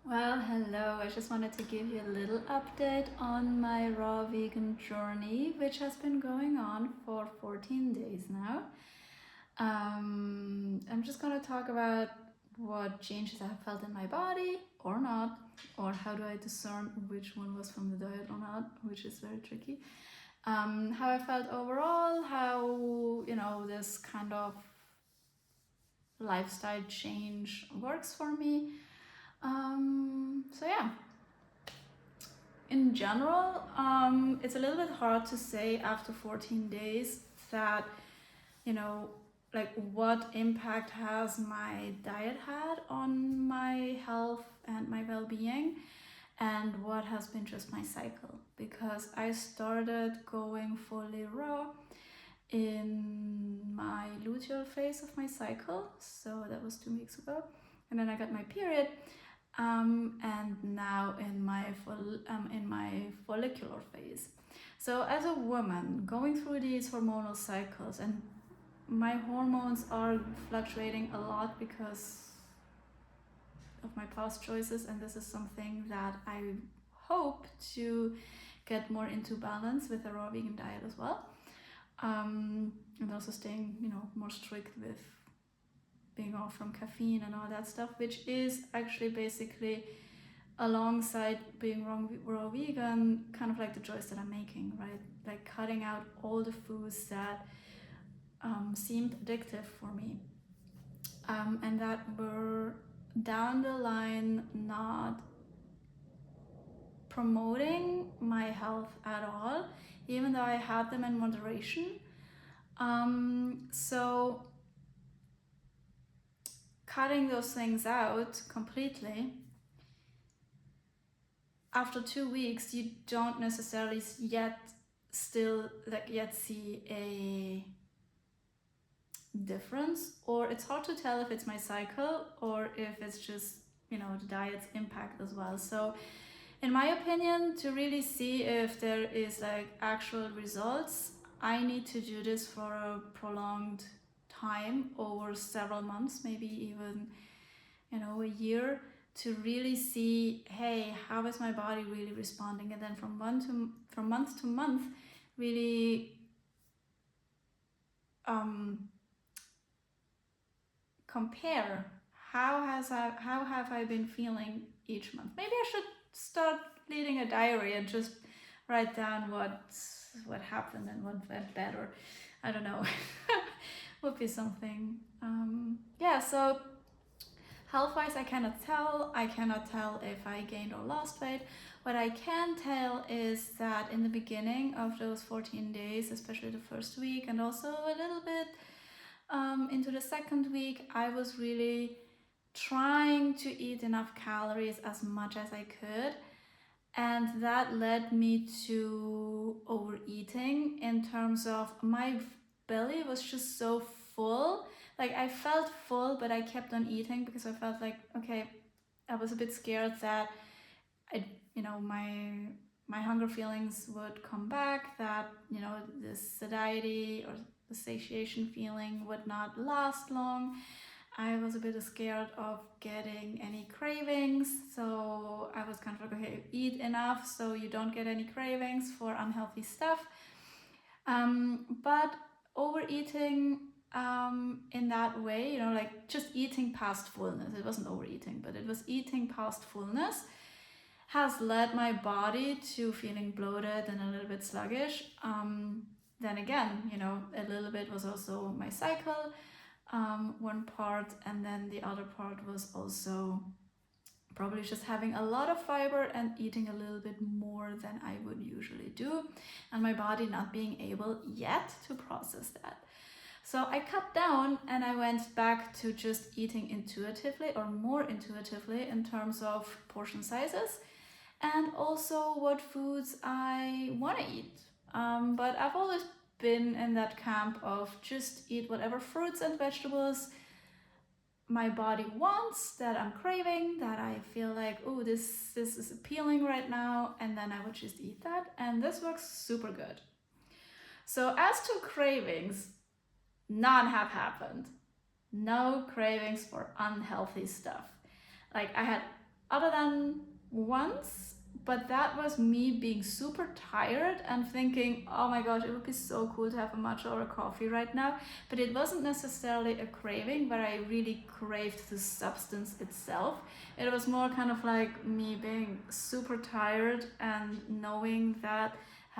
Well, hello. I just wanted to give you a little update on my raw vegan journey, which has been going on for 14 days now. I'm just going to talk about what changes I have felt in my body or not, or how do I discern which one was from the diet or not, which is very tricky. How I felt overall, how, this kind of lifestyle change works for me. So yeah, in general, it's a little bit hard to say after 14 days that, you know, like what impact has my diet had on my health and my well-being, and what has been just my cycle. Because I started going fully raw in my luteal phase of my cycle, so that was 2 weeks ago, and then I got my period. And now in my follicular phase. So as a woman going through these hormonal cycles, and my hormones are fluctuating a lot because of my past choices, and this is something that I hope to get more into balance with a raw vegan diet as well, and also staying more strict with being off from caffeine and all that stuff, which is actually basically alongside being raw vegan, kind of like the choice that I'm making, right? Like cutting out all the foods that seemed addictive for me, and that were down the line not promoting my health at all, even though I had them in moderation. So cutting those things out completely, after 2 weeks, you don't necessarily yet see a difference, or it's hard to tell if it's my cycle or if it's just the diet's impact as well. So in my opinion, to really see if there is like actual results, I need to do this for a prolonged time, over several months, maybe even a year, to really see, hey, how is my body really responding? And then from month to month, really compare how have I been feeling each month. Maybe I should start leading a diary and just write down what happened and what went better. I don't know. Would be something. So health-wise, I cannot tell. I cannot tell if I gained or lost weight. What I can tell is that in the beginning of those 14 days, especially the first week and also a little bit into the second week, I was really trying to eat enough calories as much as I could. And that led me to overeating, in terms of my belly was just so full. Like I felt full, but I kept on eating because I felt like, okay, I was a bit scared that my hunger feelings would come back, that the satiety or the satiation feeling would not last long. I was a bit scared of getting any cravings, so I was kind of like, okay, eat enough so you don't get any cravings for unhealthy stuff. But overeating in that way, like just eating past fullness, it wasn't overeating, but it was eating past fullness, has led my body to feeling bloated and a little bit sluggish. Then again, a little bit was also my cycle, one part, and then the other part was also probably just having a lot of fiber and eating a little bit more than I would usually do, and my body not being able yet to process that. So I cut down and I went back to just eating intuitively, or more intuitively, in terms of portion sizes and also what foods I want to eat. But I've always been in that camp of just eat whatever fruits and vegetables my body wants, that I'm craving, that I feel like, oh, this is appealing right now, and then I would just eat that, and this works super good. So as to cravings, none have happened. No cravings for unhealthy stuff. Like I had, other than once, but that was me being super tired and thinking, oh my gosh, it would be so cool to have a matcha or a coffee right now. But it wasn't necessarily a craving, but I really craved the substance itself. It was more kind of like me being super tired and knowing that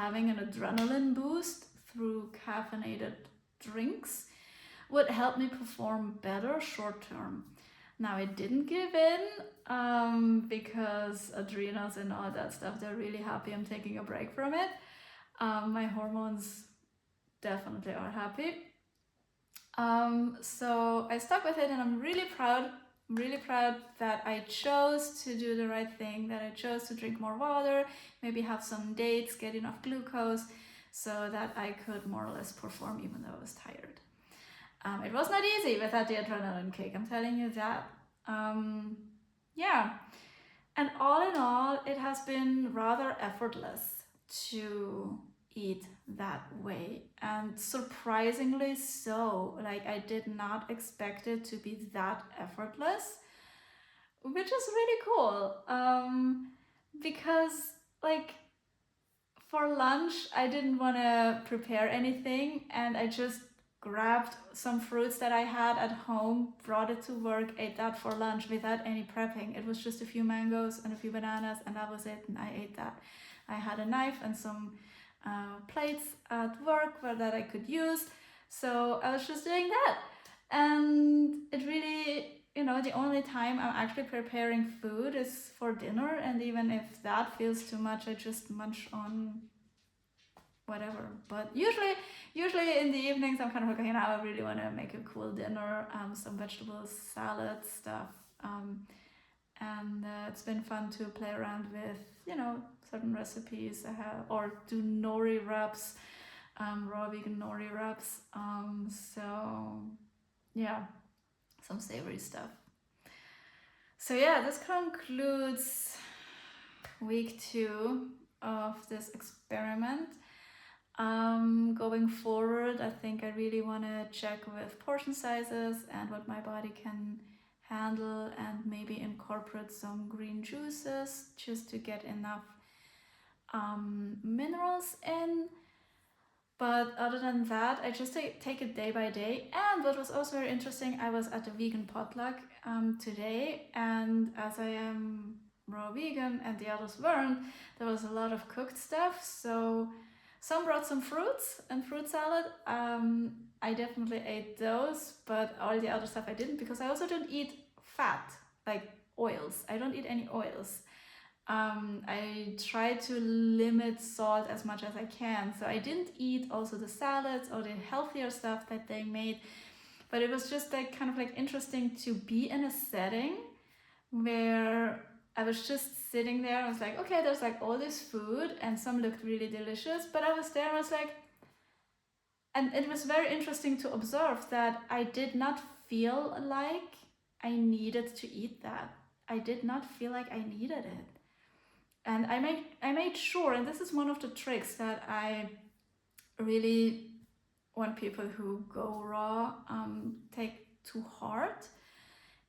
having an adrenaline boost through caffeinated drinks would help me perform better short term. Now, I didn't give in because adrenals and all that stuff, they're really happy I'm taking a break from it. My hormones definitely are happy. So I stuck with it, and I'm really proud that I chose to do the right thing, that I chose to drink more water, maybe have some dates, get enough glucose, so that I could more or less perform even though I was tired. It was not easy without the adrenaline kick, I'm telling you that. Yeah, and all in all, it has been rather effortless to eat that way, and surprisingly so. Like, I did not expect it to be that effortless, which is really cool. Because like for lunch, I didn't want to prepare anything, and I just grabbed some fruits that I had at home, brought it to work, ate that for lunch without any prepping. It was just a few mangoes and a few bananas, and that was it, and I ate that. I had a knife and some plates at work that I could use, so I was just doing that. And it really, the only time I'm actually preparing food is for dinner, and even if that feels too much, I just munch on whatever. But usually in the evenings, I'm kind of like, okay, now I really want to make a cool dinner, some vegetables, salad stuff, and it's been fun to play around with, certain recipes I have, or do nori wraps, raw vegan nori wraps. So yeah, some savory stuff. So yeah, this concludes week 2 of this experiment. Going forward, I think I really want to check with portion sizes and what my body can handle, and maybe incorporate some green juices just to get enough minerals in. But other than that, I just take it day by day. And what was also very interesting, I was at a vegan potluck today, and as I am raw vegan and the others weren't, there was a lot of cooked stuff. So some brought some fruits and fruit salad. I definitely ate those, but all the other stuff I didn't, because I also don't eat fat, like oils. I don't eat any oils. I try to limit salt as much as I can, so I didn't eat also the salads or the healthier stuff that they made. But it was just like kind of like interesting to be in a setting where I was just sitting there. I was like, okay, there's like all this food, and some looked really delicious, but I was there and I was like, and it was very interesting to observe that I did not feel like I needed to eat that. I did not feel like I needed it. And I made sure, and this is one of the tricks that I really want people who go raw take to heart,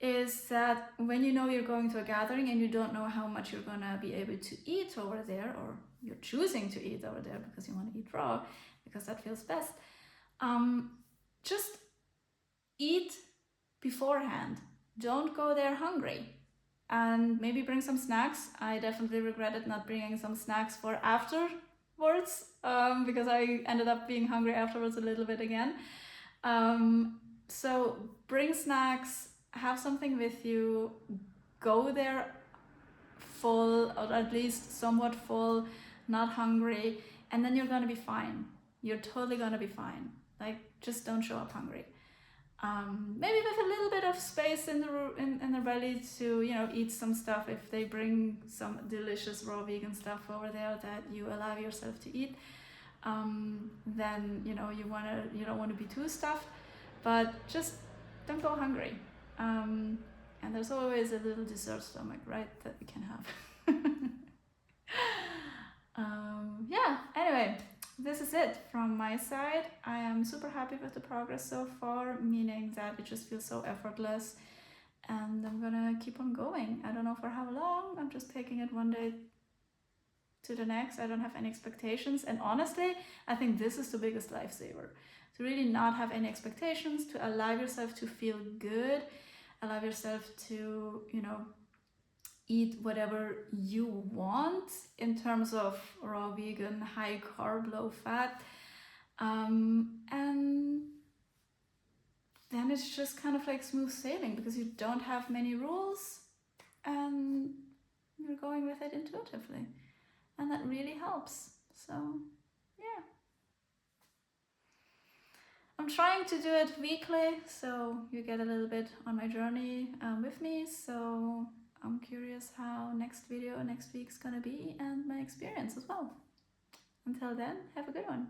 is that when you're going to a gathering and you don't know how much you're gonna be able to eat over there, or you're choosing to eat over there because you want to eat raw, because that feels best, just eat beforehand. Don't go there hungry. And maybe bring some snacks. I definitely regretted not bringing some snacks for afterwards, because I ended up being hungry afterwards a little bit again. So bring snacks, have something with you, go there full, or at least somewhat full, not hungry, and then you're gonna be fine. You're totally gonna be fine. Like, just don't show up hungry. Maybe with a little bit of space in the belly to eat some stuff if they bring some delicious raw vegan stuff over there that you allow yourself to eat. Then you don't want to be too stuffed, but just don't go hungry. And there's always a little dessert stomach, right, that we can have. Yeah. Anyway. This is it from my side. I am super happy with the progress so far, meaning that it just feels so effortless, and I'm gonna keep on going. I don't know for how long. I'm just taking it one day to the next. I don't have any expectations, and honestly, I think this is the biggest lifesaver, to really not have any expectations, to allow yourself to feel good, allow yourself to, you know, eat whatever you want in terms of raw vegan, high carb, low fat, and then it's just kind of like smooth sailing because you don't have many rules and you're going with it intuitively, and that really helps. So yeah, I'm trying to do it weekly, so you get a little bit on my journey with me. So I'm curious how next video next week's gonna be and my experience as well. Until then, have a good one.